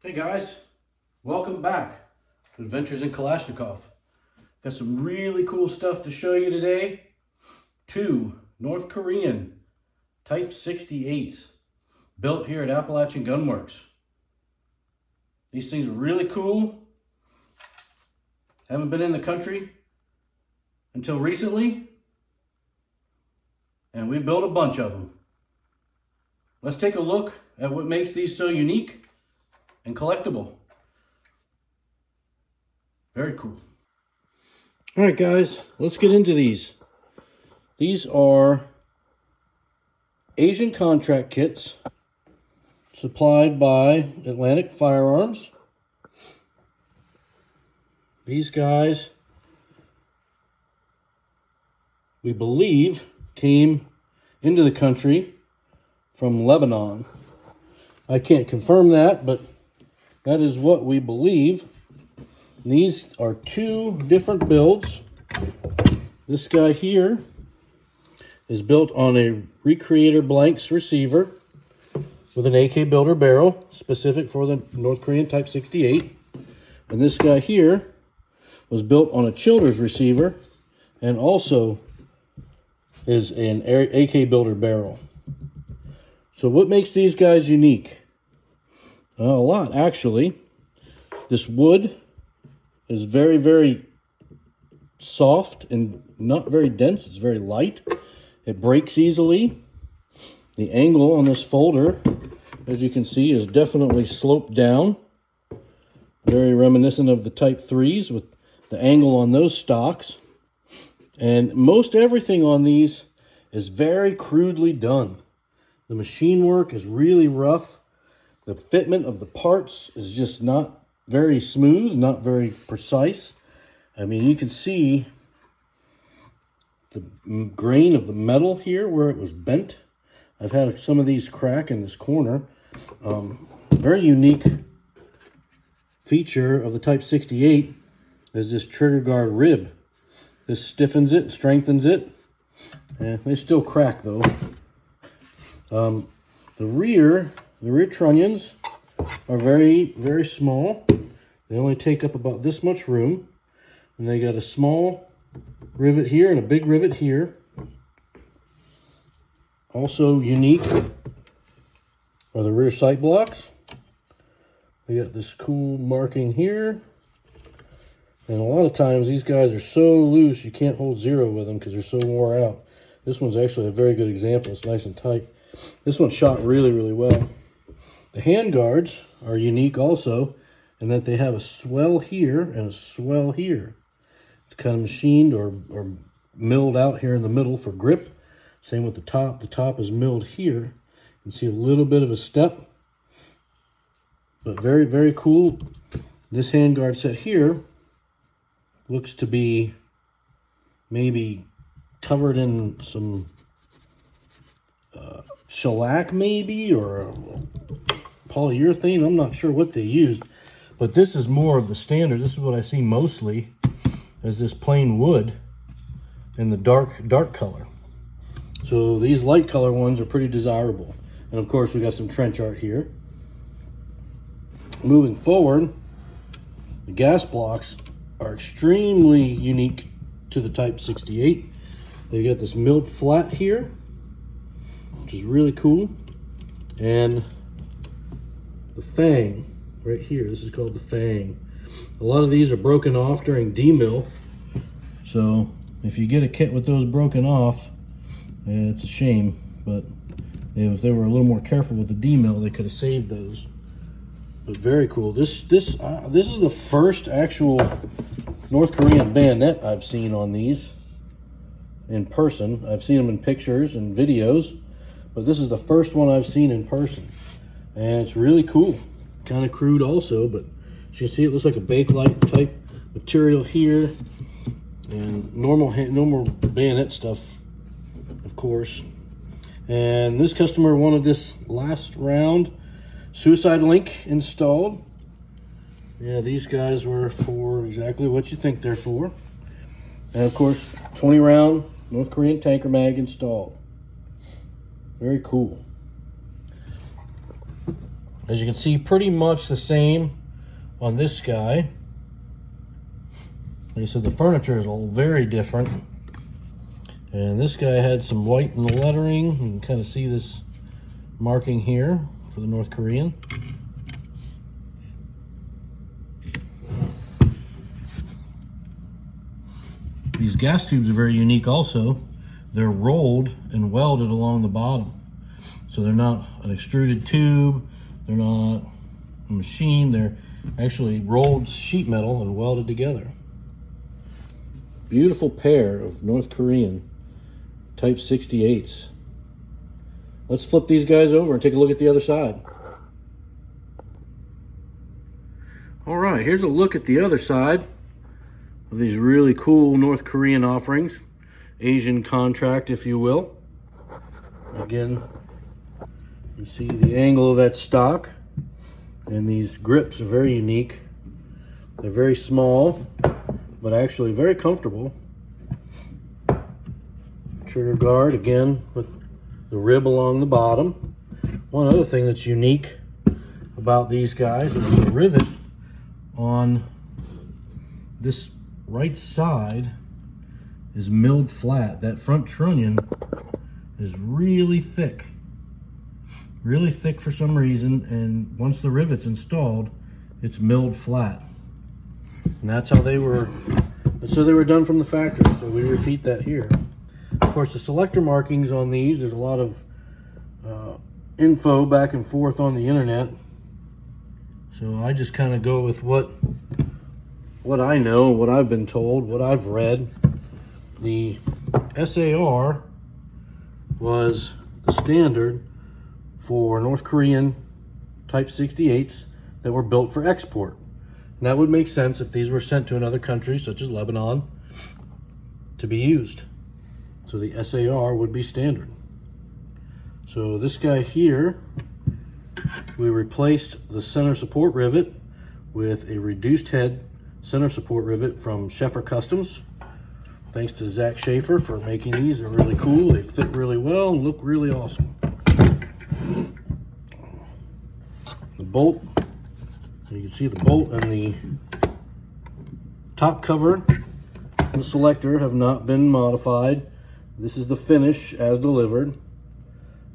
Hey guys, welcome back to Adventures in Kalashnikov. Got some really cool stuff to show you today. Two North Korean Type 68s built here at Appalachian Gunworks. These things are really cool. Haven't been in the country until recently, and we built a bunch of them. Let's take a look at what makes these so unique and collectible. Very cool. All right, guys, let's get into these. These are Asian contract kits supplied by Atlantic Firearms. These guys, we believe, came into the country from Lebanon. I can't confirm that, but that is what we believe. These are two different builds. This guy here is built on a Recreator Blanks receiver with an AK Builder barrel, specific for the North Korean Type 68. And this guy here was built on a Childers receiver and also is an AK Builder barrel. So what makes these guys unique? A lot, actually. This wood is very, very soft and not very dense. It's very light. It breaks easily. The angle on this folder, as you can see, is definitely sloped down. Very reminiscent of the Type 3s with the angle on those stocks. And most everything on these is very crudely done. The machine work is really rough. The fitment of the parts is just not very smooth, not very precise. I mean, you can see the grain of the metal here where it was bent. I've had some of these crack in this corner. Very unique feature of the Type 68 is this trigger guard rib. This stiffens it, strengthens it. They still crack though. The rear trunnions are very, very small. They only take up about this much room. And they got a small rivet here and a big rivet here. Also unique are the rear sight blocks. They got this cool marking here. And a lot of times these guys are so loose you can't hold zero with them because they're so wore out. This one's actually a very good example. It's nice and tight. This one shot really, really well. The hand guards are unique also in that they have a swell here and a swell here. It's kind of machined or milled out here in the middle for grip. Same with the top. The top is milled here. You can see a little bit of a step. But very, very cool. This hand guard set here looks to be maybe covered in some shellac maybe, or polyurethane. I'm not sure what they used, but this is more of the standard. This is what I see mostly as this plain wood in the dark color. So these light color ones are pretty desirable. And of course we got some trench art here. Moving forward, the gas blocks are extremely unique to the Type 68. They got this milled flat here, which is really cool. And the fang right here, this is called the fang. A lot of these are broken off during demill. So if you get a kit with those broken off, it's a shame. But if they were a little more careful with the demill, they could have saved those. But very cool. This is the first actual North Korean bayonet I've seen on these in person. I've seen them in pictures and videos, but this is the first one I've seen in person. And it's really cool. Kind of crude also, but as you can see, it looks like a Bakelite type material here. And normal bayonet stuff, of course. And this customer wanted this last round Suicide Link installed. Yeah, these guys were for exactly what you think they're for. And of course, 20 round North Korean tanker mag installed. Very cool. As you can see, pretty much the same on this guy. Like I said, the furniture is all very different. And this guy had some white in the lettering. You can kind of see this marking here for the North Korean. These gas tubes are very unique also. They're rolled and welded along the bottom. So they're not an extruded tube, they're not a machine, they're actually rolled sheet metal and welded together. Beautiful pair of North Korean Type 68s. Let's flip these guys over and take a look at the other side. All right, here's a look at the other side of these really cool North Korean offerings. Asian contract, if you will. Again, you see the angle of that stock. And these grips are very unique. They're very small, but actually very comfortable. Trigger guard, again, with the rib along the bottom. One other thing that's unique about these guys is the rivet on this right side is milled flat. That front trunnion is really thick for some reason, and once the rivet's installed, it's milled flat. And that's how they were done from the factory, so we repeat that here. Of course, the selector markings on these, there's a lot of info back and forth on the internet, so I just kind of go with what I know, what I've been told, what I've read. The SAR was the standard for North Korean Type 68s that were built for export. And that would make sense if these were sent to another country, such as Lebanon, to be used. So the SAR would be standard. So this guy here, we replaced the center support rivet with a reduced head center support rivet from Schaefer Customs. Thanks to Zach Schaefer for making these. They're really cool. They fit really well and look really awesome. The bolt, you can see the bolt and the top cover and the selector have not been modified. This is the finish as delivered.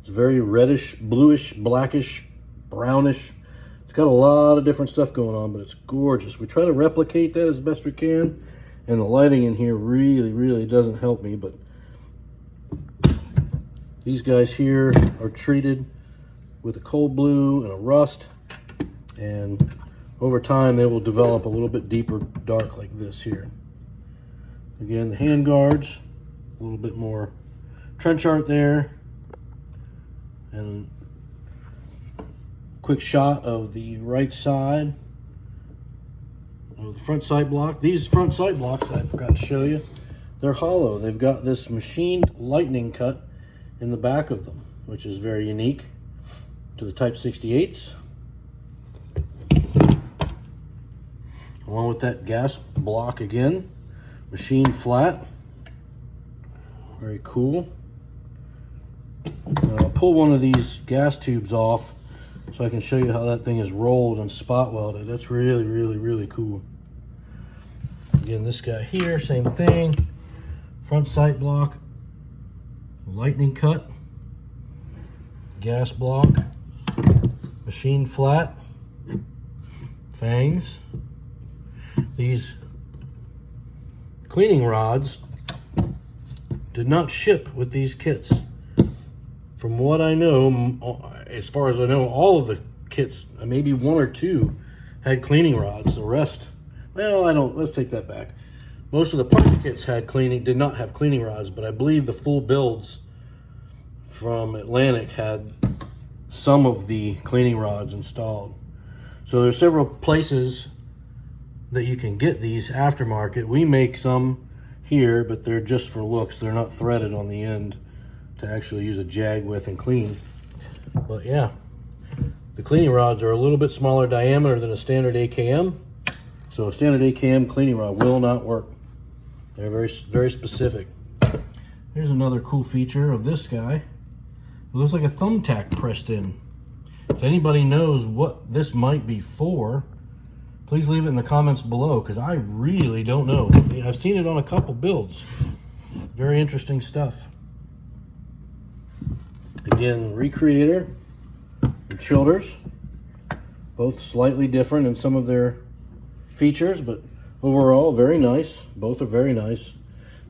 It's very reddish, bluish, blackish, brownish. It's got a lot of different stuff going on, but it's gorgeous. We try to replicate that as best we can, and the lighting in here really doesn't help me, but these guys here are treated with a cold blue and a rust, and over time they will develop a little bit deeper dark like this here. Again, the hand guards, a little bit more trench art there, and quick shot of the right side of the front sight block. These front sight blocks, I forgot to show you, they're hollow. They've got this machined lightning cut in the back of them, which is very unique to the Type 68s. Along with that gas block again, machined flat. Very cool. I'll pull one of these gas tubes off so I can show you how that thing is rolled and spot welded. That's really cool. Again, this guy here, same thing. Front sight block, lightning cut, gas block, machined flat, fangs. These cleaning rods did not ship with these kits. From what I know, as far as I know, all of the kits, maybe one or two, had cleaning rods. The rest, well, let's take that back. Most of the parts kits did not have cleaning rods, but I believe the full builds from Atlantic had some of the cleaning rods installed. So there's several places that you can get these aftermarket. We make some here, but they're just for looks. They're not threaded on the end to actually use a jag with and clean. But yeah, the cleaning rods are a little bit smaller diameter than a standard AKM. So a standard AKM cleaning rod will not work. They're very specific. Here's another cool feature of this guy. It looks like a thumbtack pressed in. If anybody knows what this might be for, please leave it in the comments below, because I really don't know. I've seen it on a couple builds. Very interesting stuff. Again, Recreator and Childers, both slightly different in some of their features, but overall very nice. Both are very nice.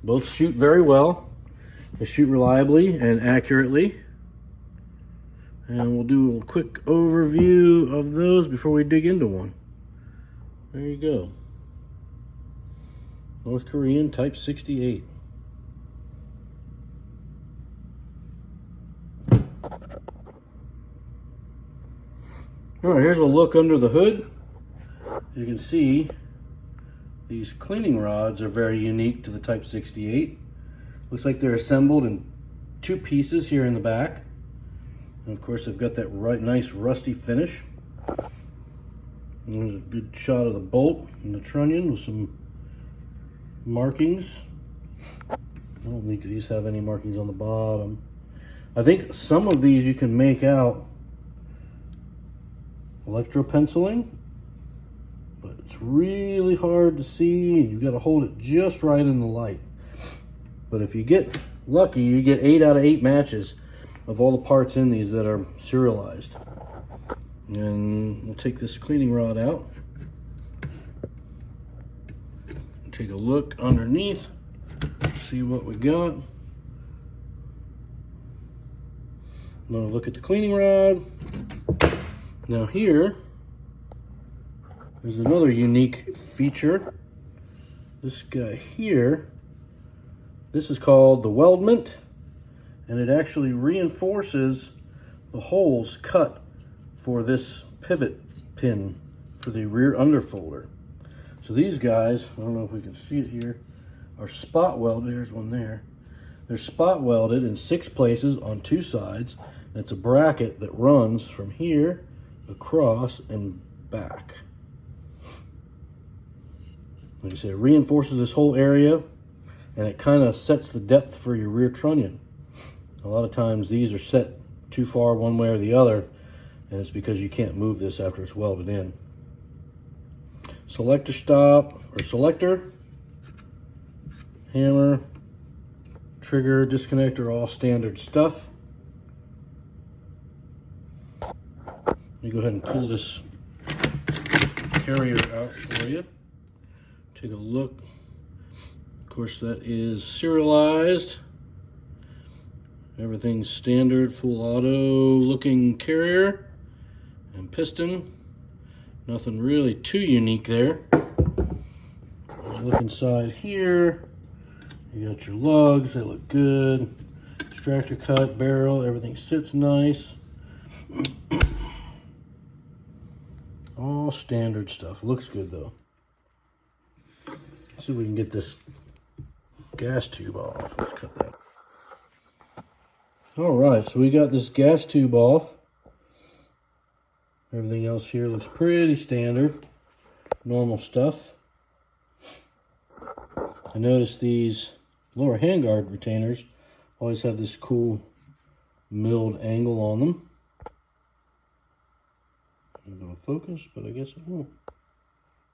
Both shoot very well. They shoot reliably and accurately. And we'll do a quick overview of those before we dig into one. There you go. North Korean Type 68. All right, here's a look under the hood. As you can see, these cleaning rods are very unique to the Type 68. Looks like they're assembled in two pieces here in the back. And of course, they've got that nice rusty finish. And there's a good shot of the bolt and the trunnion with some markings. I don't think these have any markings on the bottom. I think some of these you can make out electropenciling, but it's really hard to see, and you've got to hold it just right in the light. But if you get lucky, you get 8 out of 8 matches of all the parts in these that are serialized. And we'll take this cleaning rod out. Take a look underneath, see what we got. I'm going to look at the cleaning rod. Now here is another unique feature. This guy here, this is called the weldment, and it actually reinforces the holes cut for this pivot pin for the rear underfolder. So these guys, I don't know if we can see it here, are spot welded. There's one there. They're spot welded in 6 places on 2 sides. And it's a bracket that runs from here across and back. Like I say, it reinforces this whole area, and it kind of sets the depth for your rear trunnion. A lot of times these are set too far one way or the other, and it's because you can't move this after it's welded in. Selector stop, or selector, hammer, trigger, disconnector, all standard stuff. Let me go ahead and pull this carrier out for you. Take a look. Of course, that is serialized. Everything's standard, full auto looking carrier and piston. Nothing really too unique there. Look inside here. You got your lugs, they look good. Extractor cut, barrel, everything sits nice. All standard stuff. Looks good though. Let's see if we can get this gas tube off. Let's cut that. All right, so we got this gas tube off. Everything else here looks pretty standard. Normal stuff. I noticed these lower handguard retainers always have this cool milled angle on them. I'm going to focus, but I guess it won't.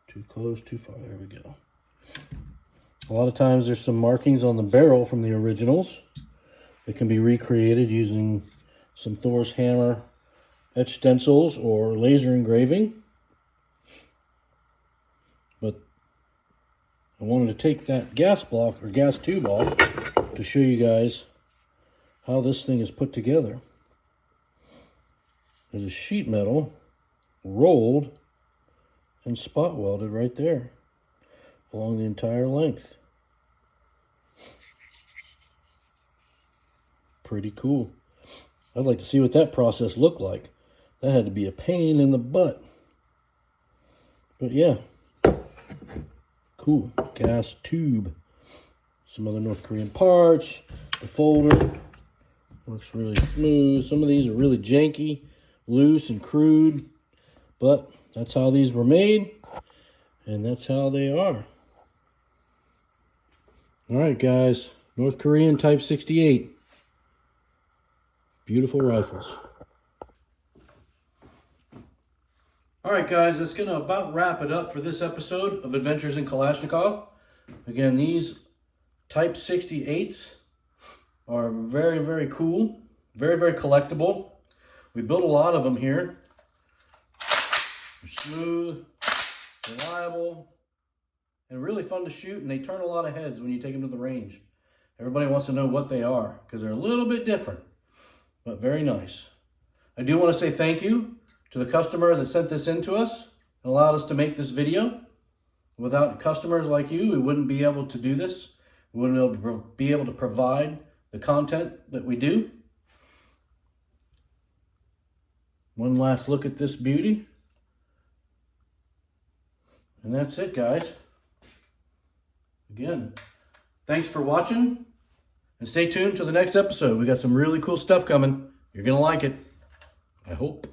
Too close, too far. There we go. A lot of times there's some markings on the barrel from the originals. It can be recreated using some Thor's hammer etch stencils or laser engraving. But I wanted to take that gas block or gas tube off to show you guys how this thing is put together. It is sheet metal rolled and spot welded right there along the entire length. Pretty cool. I'd like to see what that process looked like. That had to be a pain in the butt. But yeah, cool. Gas tube. Some other North Korean parts. The folder works really smooth. Some of these are really janky, loose, and crude. But that's how these were made. And that's how they are. Alright guys, North Korean Type 68. Beautiful rifles. All right, guys, that's going to about wrap it up for this episode of Adventures in Kalashnikov. Again, these Type 68s are very, very cool. Very, very collectible. We built a lot of them here. They're smooth, reliable, and really fun to shoot, and they turn a lot of heads when you take them to the range. Everybody wants to know what they are because they're a little bit different, but very nice. I do want to say thank you to the customer that sent this in to us and allowed us to make this video. Without customers like you, we wouldn't be able to do this. We wouldn't be able to provide the content that we do. One last look at this beauty. And that's it, guys. Again, thanks for watching. And stay tuned to the next episode. We got some really cool stuff coming. You're going to like it. I hope.